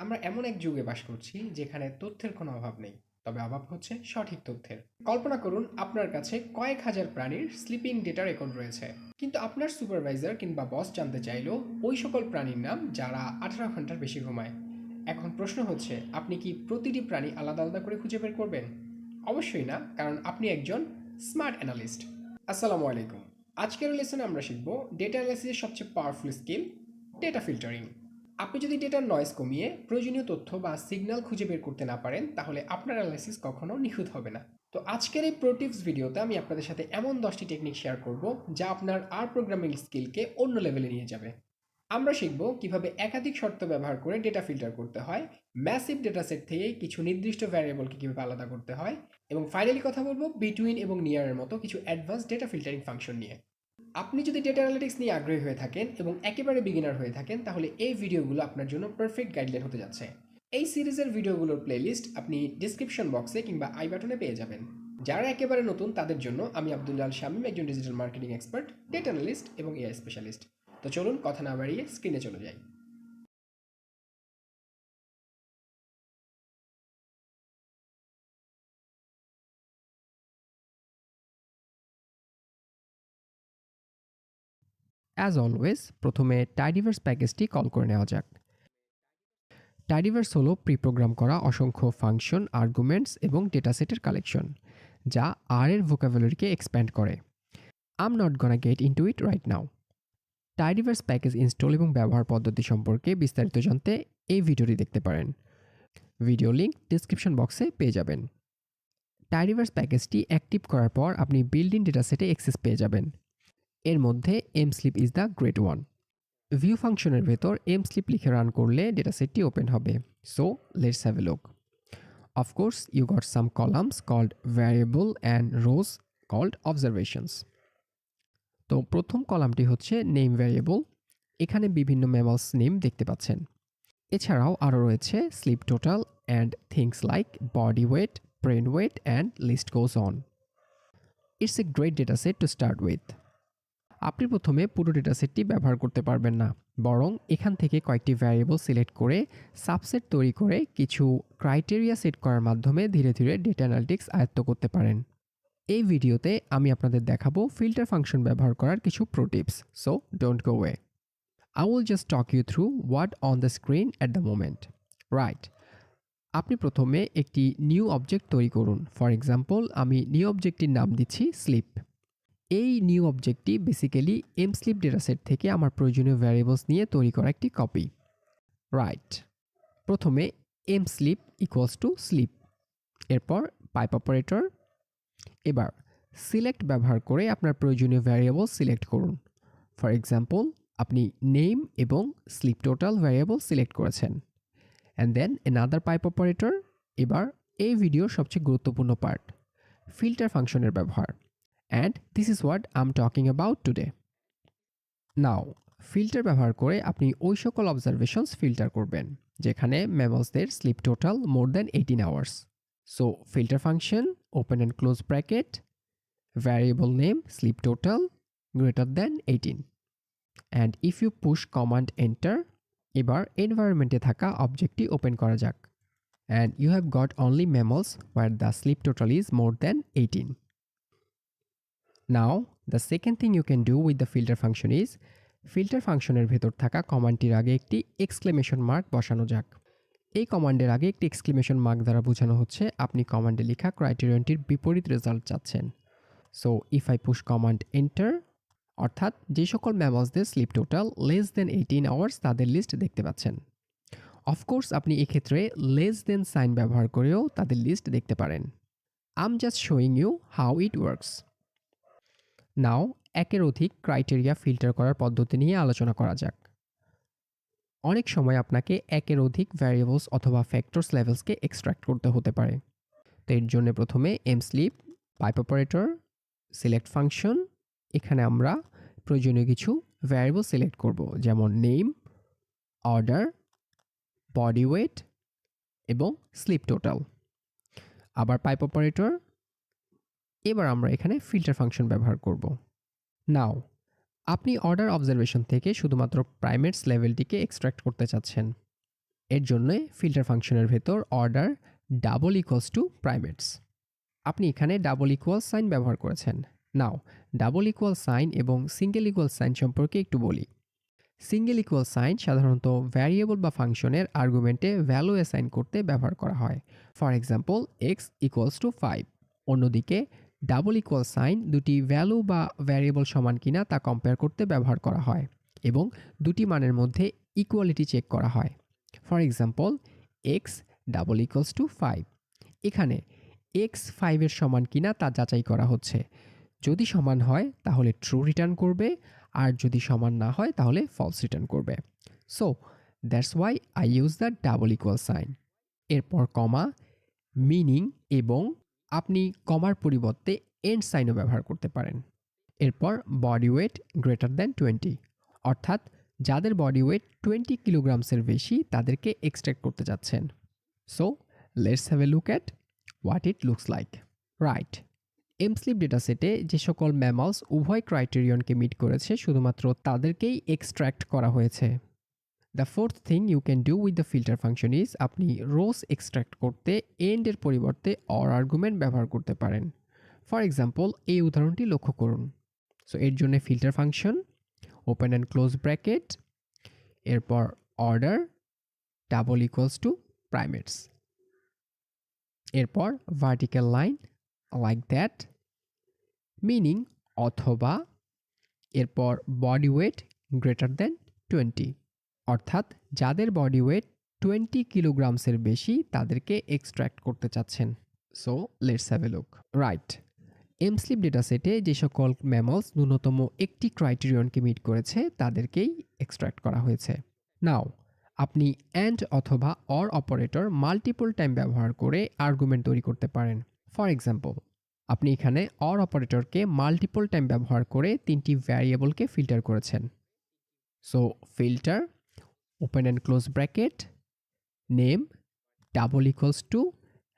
আমরা এমন এক যুগে বাস করছি যেখানে তথ্যের কোনো অভাব নেই, তবে অভাব হচ্ছে সঠিক তথ্যের। কল্পনা করুন আপনার কাছে কয়েক হাজার প্রাণীর স্লিপিং ডেটা রেকর্ড রয়েছে, কিন্তু আপনার সুপারভাইজার কিংবা বস জানতে চাইলো ওই সকল প্রাণীর নাম যারা 18 ঘন্টার বেশি ঘুমায়। এখন প্রশ্ন হচ্ছে, আপনি কি প্রতিটি প্রাণী আলাদা আলাদা করে খুঁজে বের করবেন? অবশ্যই না, কারণ আপনি একজন স্মার্ট অ্যানালিস্ট। আসসালামু আলাইকুম। আজকের লেসনে আমরা শিখব ডেটা অ্যানালিসিসের সবচেয়ে পাওয়ারফুল স্কিল, ডেটা ফিল্টারিং। আপনি যদি ডেটার নয়েজ কমিয়ে প্রয়োজনীয় তথ্য বা সিগন্যাল খুঁজে বের করতে না পারেন, তাহলে আপনার অ্যানালাইসিস কখনো নিখুঁত হবে না। তো আজকের এই প্রো টিপস ভিডিওতে আমি আপনাদের সাথে এমন 10টি টেকনিক শেয়ার করব যা আপনার প্রোগ্রামিং স্কিলকে অন্য লেভেলে নিয়ে যাবে। আমরা শিখব কিভাবে একাধিক শর্ত ব্যবহার করে ডেটা ফিল্টার করতে হয়, ম্যাসিভ ডেটা সেট থেকে কিছু নির্দিষ্ট ভ্যারিয়েবলকে কীভাবে আলাদা করতে হয়, এবং ফাইনালি কথা বলবো বিটুইন এবং নিয়ারের মতো কিছু অ্যাডভান্স ডেটা ফিল্টারিং ফাংশন নিয়ে। আপনি যদি ডেটা অ্যানালিটিক্স নিয়ে আগ্রহী হয়ে থাকেন এবং একেবারে বিগিনার হয়ে থাকেন, তাহলে এই ভিডিওগুলো আপনার জন্য পারফেক্ট গাইডলাইন হতে যাচ্ছে। এই সিরিজের ভিডিওগুলোর প্লেলিস্ট আপনি ডিসক্রিপশন বক্সে কিংবা আই বাটনে পেয়ে যাবেন। যারা একেবারে নতুন তাদের জন্য আমি আব্দুল্লাহ আল শামীম, একজন digital marketing expert, data analyst এবং এআই স্পেশালিস্ট। তো চলুন কথা না বাড়িয়ে স্ক্রিনে চলে যাই। অ্যাজ অলওয়েজ প্রথমে টাইডিভার্স প্যাকেজটি কল করে নেওয়া যাক। টাইডিভার্স হলো প্রিপ্রোগ্রাম করা অসংখ্য ফাংশন, আর্গুমেন্টস এবং ডেটাসেটের কালেকশন, যা আর এর ভোকাবুলারিকে এক্সপ্যান্ড করে। I'm not gonna get into it right now. Tidyverse package install এবং ব্যবহার পদ্ধতি সম্পর্কে বিস্তারিত জানতে এই ভিডিওটি দেখতে পারেন। ভিডিও লিঙ্ক ডিসক্রিপশন বক্সে পেয়ে যাবেন। টাইডিভার্স প্যাকেজটি অ্যাক্টিভ করার পর আপনি বিল্ড ইন ডেটাসেটে অ্যাক্সেস পেয়ে যাবেন। এর মধ্যে msleep is the great one. View ফাংশনের ভেতর এমস্লিপ লিখে রান করলে ডেটাসেটটি ওপেন হবে। So let's have a look. Of course you got some columns called variable and rows called observations. তো প্রথম কলামটি হচ্ছে নেম ভ্যারিয়েবল। এখানে বিভিন্ন ম্যামালস নেম দেখতে পাচ্ছেন। এছাড়াও আরও রয়েছে sleep total and things like body weight, brain weight and list goes on. It's a great dataset to start with. আপনি প্রথমে পুরো ডেটাসেটটি ব্যবহার করতে পারবেন না, বরং এখান থেকে কয়েকটি ভ্যারিয়েবল সিলেক্ট করে সাবসেট তৈরি করে কিছু ক্রাইটেরিয়া সেট করার মাধ্যমে ধীরে ধীরে ডেটা অ্যানালিটিক্স আয়ত্ত করতে পারেন। এই ভিডিওতে আমি আপনাদের দেখাবো ফিল্টার ফাংশন ব্যবহার করার কিছু pro tips, so don't go way. I will just talk you through what on the screen at the moment. Right, আপনি প্রথমে একটি নিউ অবজেক্ট তৈরি করুন। ফর এক্সাম্পল, আমি নিউ অবজেক্টটির নাম দিচ্ছি স্লিপ। এই নিউ অবজেক্টটি বেসিক্যালি এমস্লিপ ডেটাসেট থেকে আমার প্রয়োজনীয় ভ্যারিয়েবলস নিয়ে তৈরি করা একটি কপি। রাইট, প্রথমে এমস্লিপ ইকুয়ালস টু স্লিপ, এরপর পাইপ অপারেটর। এবার সিলেক্ট ব্যবহার করে আপনার প্রয়োজনীয় ভ্যারিয়েবল সিলেক্ট করুন। ফর এক্সাম্পল, আপনি নেম এবং স্লিপ টোটাল ভ্যারিয়েবল সিলেক্ট করেছেন। And then another pipe operator. এবার এই ভিডিওর সবচেয়ে গুরুত্বপূর্ণ পার্ট, ফিল্টার ফাংশনের ব্যবহার। And this is what I'm talking about today. Now, filter ব্যবহার করে আপনি ওই সকল অবজারভেশনস ফিল্টার করবেন যেখানে ম্যামলসদের sleep total more than 18 hours. So filter function, open and close bracket, variable name sleep total greater than 18, and if you push command enter. এবার এনভায়রনমেন্টে থাকা অবজেক্টটি ওপেন করা যাক, and you have got only mammals where the sleep total is more than 18. Now, the second thing you can do with the filter function is filter ফাংশনের ভেতর থাকা কমান্ডটির আগে একটি এক্সক্লেমেশন মার্ক বসানো যাক। এই কমান্ডের আগে একটি এক্সক্লেমেশন মার্ক দ্বারা বোঝানো হচ্ছে আপনি কমান্ডে লেখা ক্রাইটেরিয়নটির বিপরীত রেজাল্ট চাচ্ছেন। So if I push command enter, অর্থাৎ যে সকল ম্যামলসদের sleep total less than 18 hours তাদের লিস্ট দেখতে পাচ্ছেন। অফকোর্স আপনি এক্ষেত্রে লেস দেন সাইন ব্যবহার করেও তাদের লিস্ট দেখতে পারেন। I am just showing you how it works. Now একের অধিক ক্রাইটেরিয়া ফিল্টার করার পদ্ধতি নিয়ে আলোচনা করা যাক। অনেক সময় আপনাকে একের অধিক ভ্যারিয়েবলস অথবা ফ্যাক্টরস লেভেলসকে এক্সট্র্যাক্ট করতে হতে পারে। তো এর জন্য প্রথমে এমস্লিপ, পাইপ অপারেটর, সিলেক্ট ফাংশন। এখানে আমরা প্রয়োজনীয় কিছু ভ্যারিয়েবল সিলেক্ট করব, যেমন নেম, অর্ডার, বডি ওয়েট এবং স্লিপ টোটাল। আবার পাইপ অপারেটর। এবার আমরা এখানে ফিল্টার ফাংশন ব্যবহার করব। নাও আপনি অর্ডার অবজারভেশন থেকে শুধুমাত্র প্রাইমেটস লেভেলটিকে এক্সট্র্যাক্ট করতে চাচ্ছেন। এর জন্য ফিল্টার ফাংশনের ভেতর order double equals two primates. আপনি এখানে ডাবল ইকুয়াল সাইন ব্যবহার করেছেন। নাও ডাবল ইকুয়াল সাইন এবং সিঙ্গেল ইকুয়াল সাইন সম্পর্কে একটু বলি। সিঙ্গেল ইকুয়াল সাইন সাধারণত ভ্যারিয়েবল বা ফাংশনের আর্গুমেন্টে ভ্যালু অ্যাসাইন করতে ব্যবহার করা হয়। For example x equals to 5। অন্যদিকে ডাবল ইকুয়াল সাইন দুটি ভ্যালু বা ভ্যারিয়েবল সমান কিনা তা কম্পেয়ার করতে ব্যবহার করা হয় এবং দুটি মানের মধ্যে ইকুয়ালিটি চেক করা হয়। For example x double equals two 5। এখানে এক্স 5-এর সমান কিনা তা যাচাই করা হচ্ছে। যদি সমান হয় তাহলে ট্রু রিটার্ন করবে, আর যদি সমান না হয় তাহলে ফলস রিটার্ন করবে। So that's why I use the double equal sign. এরপর কমা, মিনিং এবং আপনি কমার পরিবর্তে এন্ড সাইনও ব্যবহার করতে পারেন। এরপর বডি ওয়েট গ্রেটার দ্যান 20, অর্থাৎ যাদের বডি ওয়েট 20 কিলোগ্রামসের বেশি তাদেরকে এক্সট্রাক্ট করতে যাচ্ছেন। So let's have a look at what it looks like. Right, msleep ডেটাসেটে যে সকল ম্যামালস উভয় ক্রাইটেরিয়নকে মিট করেছে শুধুমাত্র তাদেরকেই এক্সট্র্যাক্ট করা হয়েছে। The fourth thing you can do with the filter function is আপনি রোস এক্সট্র্যাক্ট করতে এন্ডের পরিবর্তে অর আর্গুমেন্ট ব্যবহার করতে পারেন। ফর এক্সাম্পল এই উদাহরণটি লক্ষ্য করুন। সো এর জন্য filter function, open and close bracket, এরপর order double equals two primates, এরপর vertical line like that, meaning অথবা, এরপর বডি ওয়েট গ্রেটার দেন 20, অর্থাৎ যাদের বডি ওয়েট 20 কিলোগ্রামসের বেশি তাদেরকে এক্সট্র্যাক্ট করতে চাচ্ছেন। So let's have a look. Right, msleep ডেটাসেটে যে সকল ম্যামলস ন্যূনতম একটি ক্রাইটেরিয়নকে মিট করেছে তাদেরকেই এক্সট্র্যাক্ট করা হয়েছে। নাও আপনি অ্যান্ড অথবা অর অপারেটর মাল্টিপল টাইম ব্যবহার করে আর্গুমেন্ট তৈরি করতে পারেন। ফর এক্সাম্পল আপনি এখানে অর অপারেটরকে মাল্টিপল টাইম ব্যবহার করে 3টি ভ্যারিয়েবলকে ফিল্টার করেছেন। So filter, open and close bracket, name double equals to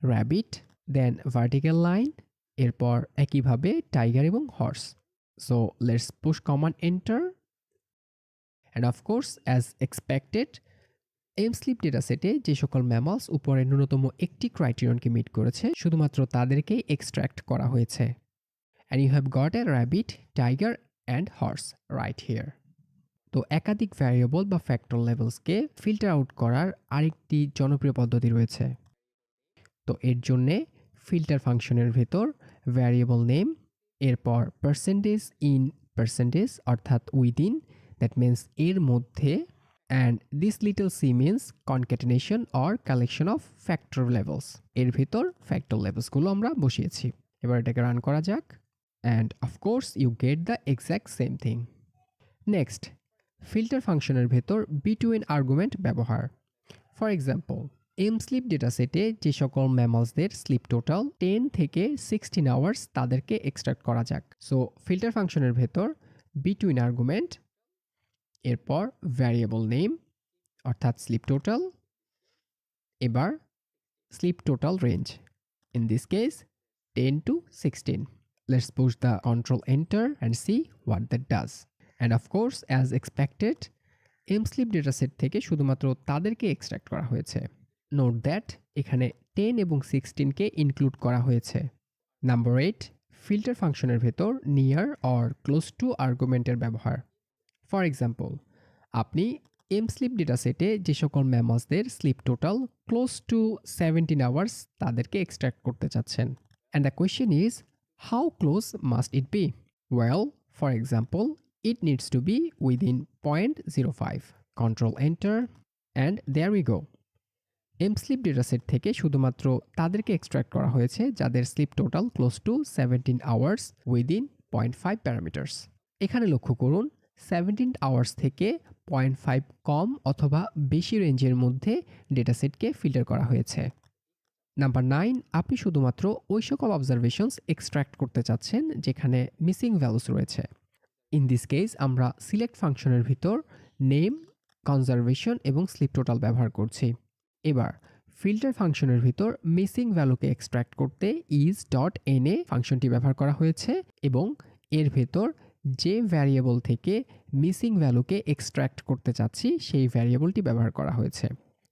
rabbit, then vertical line, এরপর একইভাবে টাইগার এবং horse. So let's push command enter, and of course as expected msleep ডেটাসেটে যে সকল ম্যামালস উপরে ন্যূনতম একটি ক্রাইটেরিয়নকে মিট করেছে শুধুমাত্র তাদেরকেই এক্সট্র্যাক্ট করা হয়েছে। And you have got a rabbit, tiger and horse right here. তো একাধিক ভ্যারিয়েবল বা ফ্যাক্টর লেভেলসকে ফিল্টার আউট করার আরেকটি জনপ্রিয় পদ্ধতি রয়েছে। তো এর জন্যে ফিল্টার ফাংশনের ভেতর ভ্যারিয়েবল নেম, এরপর পার্সেন্টেজ ইন পার্সেন্টেজ অর্থাৎ উইদিন, দ্যাট মিন্স এর মধ্যে, and this little c means concatenation or collection of factor levels. এর ভিতর ফ্যাক্টর লেভেলসগুলো আমরা বসিয়েছি। এবার এটাকে রান করা যাক, and of course you get the exact same thing. Next, filter ফাংশনের ভেতর বিটুইন আর্গুমেন্ট ব্যবহার। ফর এক্সাম্পল এমস্লিপ ডেটাসেটে যে সকল ম্যামালসদের স্লিপ টোটাল 10 থেকে 16 আওয়ার্স তাদেরকে এক্সট্রাক্ট করা যাক। সো ফিল্টার ফাংশনের ভেতর বিটুইন আর্গুমেন্ট, এরপর ভ্যারিয়েবল নেম অর্থাৎ স্লিপ টোটাল, এবার sleep total range, in this case 10 to 16. Let's push the control enter and see what that does. And of course as expected msleep dataset থেকে শুধুমাত্র তাদেরকে extract করা হয়েছে। Note that এখানে 10 এবং 16কে include করা হয়েছে। নাম্বার 8, ফিল্টার ফাংশনের ভেতর নিয়ার অর ক্লোজ টু আর্গুমেন্টের ব্যবহার। ফর এক্সাম্পল আপনি এমস্লিপ ডেটাসেটে যে সকল ম্যামালসদের sleep total close to 17 hours তাদেরকে এক্সট্রাক্ট করতে চাচ্ছেন। And the question is how close must it be? Well, for example it needs to be within 0.05. Control enter and there we go. Msleep dataset থেকে শুধুমাত্র তাদেরকে extract করা হয়েছে যাদের sleep total close to 17 hours within 0.5 parameters. এখানে লক্ষ্য করুন 17 hours থেকে 0.5 কম অথবা বেশি রেঞ্জের মধ্যে ডেটাসেটকে ফিল্টার করা হয়েছে। নাম্বার 9, আপনি শুধুমাত্র ওই সকল অবজারভেশনস এক্সট্রাক্ট করতে চাচ্ছেন যেখানে মিসিং ভ্যালুস রয়েছে। ইন দিস কেস আমরা সিলেক্ট ফাংশনের ভিতর নেম, কনজারভেশন এবং স্লিপ টোটাল ব্যবহার করছি। এবার ফিল্টার ফাংশনের ভিতর মিসিং ভ্যালুকে এক্সট্রাক্ট করতে is.na ফাংশনটি ব্যবহার করা হয়েছে এবং এর ভেতর যে ভ্যারিয়েবল থেকে মিসিং ভ্যালুকে এক্সট্রাক্ট করতে চাচ্ছি সেই ভ্যারিয়েবলটি ব্যবহার করা হয়েছে।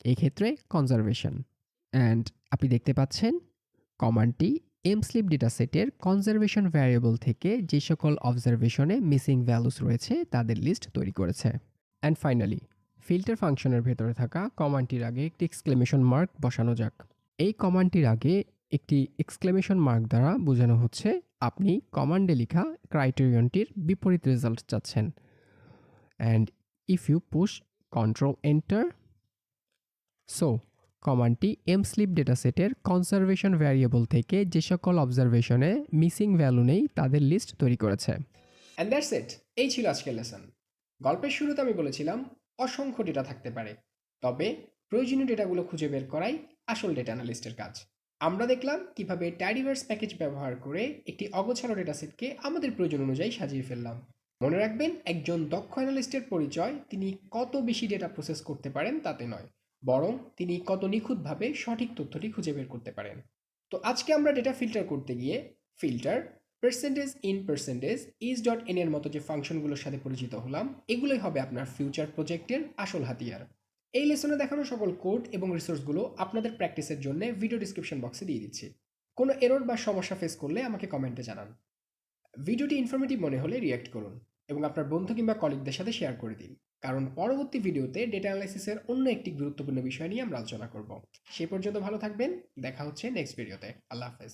এই ক্ষেত্রে কনজারভেশন। অ্যান্ড আপনি দেখতে পাচ্ছেন কমান্ডটি এমস্লিপ ডেটাসেটের কনজারভেশন ভ্যারিয়েবল থেকে যে সকল অবজারভেশনে মিসিং ভ্যালুস রয়েছে তাদের লিস্ট তৈরি করেছে। অ্যান্ড ফাইনালি ফিল্টার ফাংশনের ভেতরে থাকা কমান্ডটির আগে একটি এক্সক্লেমেশন মার্ক বসানো যাক। এই কমান্ডটির আগে একটি এক্সক্লেমেশন মার্ক দ্বারা বোঝানো হচ্ছে আপনি কমান্ডে লেখা ক্রাইটেরিয়নটির বিপরীত রেজাল্ট চাচ্ছেন। And if you push control enter, so কমান্ডটি এমস্লিপ ডেটাসেটের কনজারভেশন ভ্যারিয়েবল থেকে যে সকল অবজারভেশনে মিসিং ভ্যালু নেই তাদের লিস্ট তৈরি করেছে। And that's it. এই ছিল আজকের লেসন। গল্পের শুরুতে আমি বলেছিলাম অসংখ্য ডেটা থাকতে পারে, তবে প্রয়োজনীয় ডেটাগুলো খুঁজে বের করাই আসল ডেটা অ্যানালিস্টের কাজ। আমরা দেখলাম কিভাবে টাইডিভার্স প্যাকেজ ব্যবহার করে একটি অগোছালো ডেটাসেটকে আমাদের প্রয়োজন অনুযায়ী সাজিয়ে ফেললাম। মনে রাখবেন, একজন দক্ষ অ্যানালিস্টের পরিচয় তিনি কত বেশি ডেটা প্রসেস করতে পারেন তাতে নয়, বরং তিনি কত নিখুঁতভাবে সঠিক তথ্যটি খুঁজে বের করতে পারেন। তো আজকে আমরা ডেটা ফিল্টার করতে গিয়ে filter, percentage in percentage, is.n এর মতো যে ফাংশনগুলোর সাথে পরিচিত হলাম, এগুলোই হবে আপনার ফিউচার প্রজেক্টের আসল হাতিয়ার। এই লেসনে দেখানো সকল কোড এবং রিসোর্সগুলো আপনাদের প্র্যাকটিসের জন্য ভিডিও ডিসক্রিপশন বক্সে দিয়ে দিচ্ছি। কোনো এরর বা সমস্যা ফেস করলে আমাকে কমেন্টে জানান। ভিডিওটি ইনফরমেটিভ মনে হলে রিঅ্যাক্ট করুন এবং আপনার বন্ধু কিংবা কলিগদের সাথে শেয়ার করে দিন, কারণ পরবর্তী ভিডিওতে ডেটা অ্যানালাইসিসের অন্য একটি গুরুত্বপূর্ণ বিষয় নিয়ে আমরা আলোচনা করব। সেই পর্যন্ত ভালো থাকবেন, দেখা হচ্ছে নেক্সট ভিডিওতে। আল্লাহ হাফেজ।